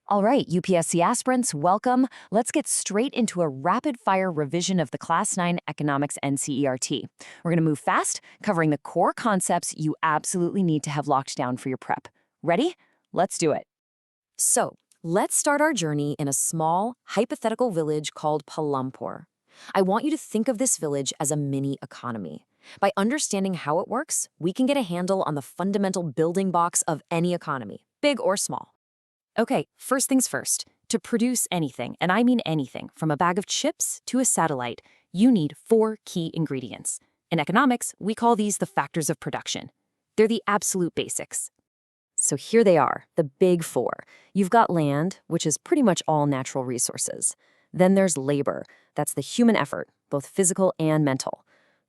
All right, UPSC aspirants, welcome. Let's get straight into a rapid-fire revision of the Class 9 Economics NCERT. We're going to move fast, covering the core concepts you absolutely need to have locked down for your prep. Ready? Let's do it. So, let's start our journey in a small, hypothetical village called Palampur. I want you to think of this village as a mini economy. By understanding how it works, we can get a handle on the fundamental building blocks of any economy, big or small. Okay, first things first. To produce anything, and I mean anything, from a bag of chips to a satellite, you need 4 key ingredients. In economics, we call these the factors of production. They're the absolute basics. So here they are, the big 4. You've got land, which is pretty much all natural resources. Then there's labor. That's the human effort, both physical and mental.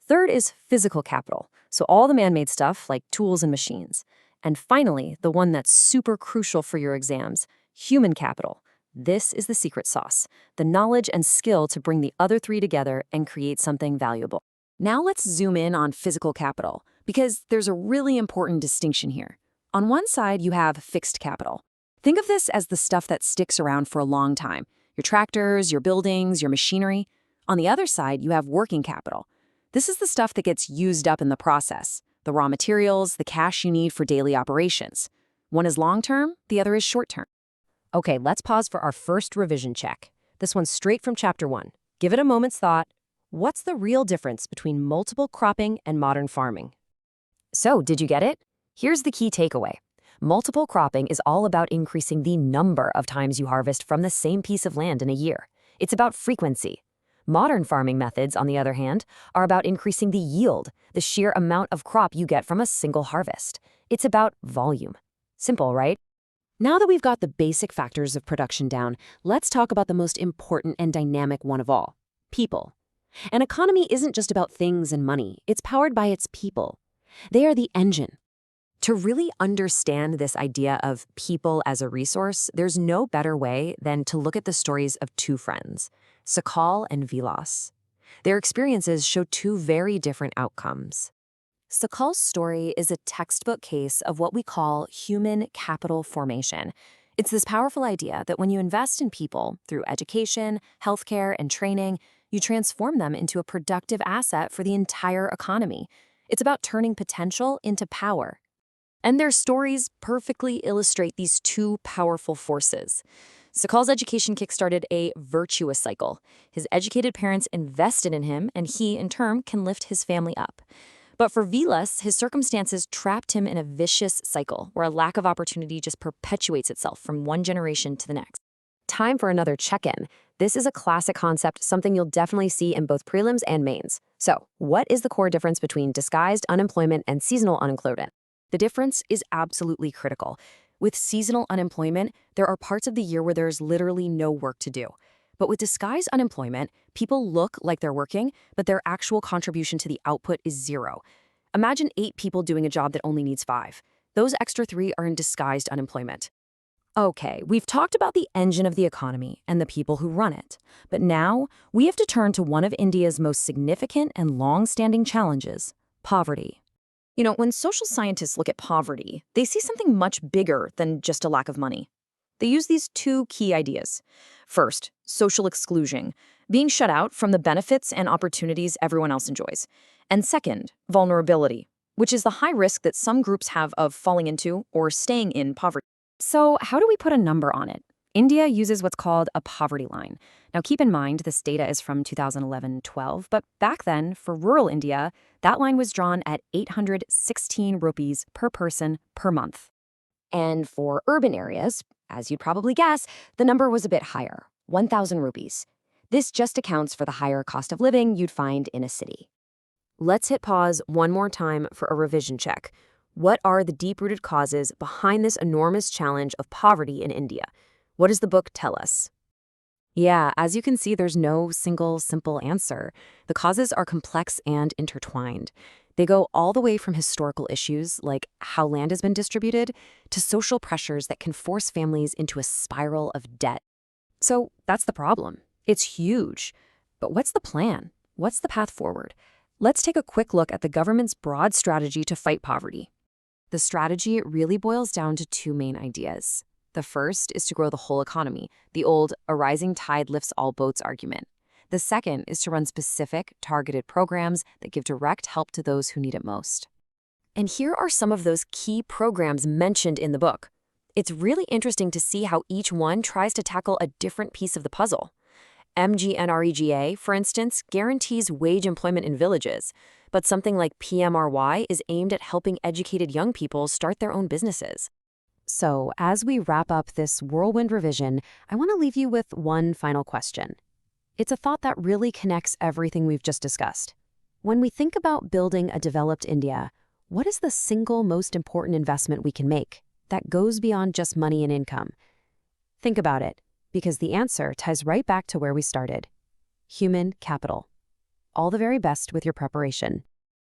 Third is physical capital, so all the man-made stuff like tools and machines. And finally, the one that's super crucial for your exams, human capital. This is the secret sauce, the knowledge and skill to bring the other 3 together and create something valuable. Now let's zoom in on physical capital, because there's a really important distinction here. On one side, you have fixed capital. Think of this as the stuff that sticks around for a long time, your tractors, your buildings, your machinery. On the other side, you have working capital. This is the stuff that gets used up in the process. The raw materials, the cash you need for daily operations. One is long-term, the other is short-term. Okay, let's pause for our first revision check. This one's straight from Chapter 1. Give it a moment's thought. What's the real difference between multiple cropping and modern farming? So, did you get it? Here's the key takeaway. Multiple cropping is all about increasing the number of times you harvest from the same piece of land in a year. It's about frequency. Modern farming methods, on the other hand, are about increasing the yield, the sheer amount of crop you get from a single harvest. It's about volume. Simple, right? Now that we've got the basic factors of production down, let's talk about the most important and dynamic one of all, people. An economy isn't just about things and money. It's powered by its people. They are the engine. To really understand this idea of people as a resource, there's no better way than to look at the stories of 2 friends, Sakal and Vilas. Their experiences show 2 very different outcomes. Sakal's story is a textbook case of what we call human capital formation. It's this powerful idea that when you invest in people through education, healthcare, and training, you transform them into a productive asset for the entire economy. It's about turning potential into power. And their stories perfectly illustrate these 2 powerful forces. Sakal's education kickstarted a virtuous cycle. His educated parents invested in him, and he, in turn, can lift his family up. But for Vilas, his circumstances trapped him in a vicious cycle where a lack of opportunity just perpetuates itself from one generation to the next. Time for another check-in. This is a classic concept, something you'll definitely see in both prelims and mains. So, what is the core difference between disguised unemployment and seasonal unemployment? The difference is absolutely critical. With seasonal unemployment, there are parts of the year where there's literally no work to do. But with disguised unemployment, people look like they're working, but their actual contribution to the output is 0. Imagine 8 people doing a job that only needs 5. Those extra 3 are in disguised unemployment. Okay, we've talked about the engine of the economy and the people who run it. But now, we have to turn to one of India's most significant and long-standing challenges, poverty. You know, when social scientists look at poverty, they see something much bigger than just a lack of money. They use these 2 key ideas. First, social exclusion, being shut out from the benefits and opportunities everyone else enjoys. And second, vulnerability, which is the high risk that some groups have of falling into or staying in poverty. So how do we put a number on it? India uses what's called a poverty line. Now keep in mind this data is from 2011-12, but back then, for rural India, that line was drawn at 816 rupees per person per month. And for urban areas, as you'd probably guess, the number was a bit higher, 1,000 rupees. This just accounts for the higher cost of living you'd find in a city. Let's hit pause one more time for a revision check. What are the deep-rooted causes behind this enormous challenge of poverty in India? What does the book tell us? Yeah, as you can see, there's no single, simple answer. The causes are complex and intertwined. They go all the way from historical issues, like how land has been distributed, to social pressures that can force families into a spiral of debt. So that's the problem. It's huge. But what's the plan? What's the path forward? Let's take a quick look at the government's broad strategy to fight poverty. The strategy really boils down to 2 main ideas. The first is to grow the whole economy, the old "a rising tide lifts all boats" argument. The second is to run specific, targeted programs that give direct help to those who need it most. And here are some of those key programs mentioned in the book. It's really interesting to see how each one tries to tackle a different piece of the puzzle. MGNREGA, for instance, guarantees wage employment in villages, but something like PMRY is aimed at helping educated young people start their own businesses. So, as we wrap up this whirlwind revision, I want to leave you with one final question. It's a thought that really connects everything we've just discussed. When we think about building a developed India, what is the single most important investment we can make that goes beyond just money and income? Think about it, because the answer ties right back to where we started: human capital. All the very best with your preparation.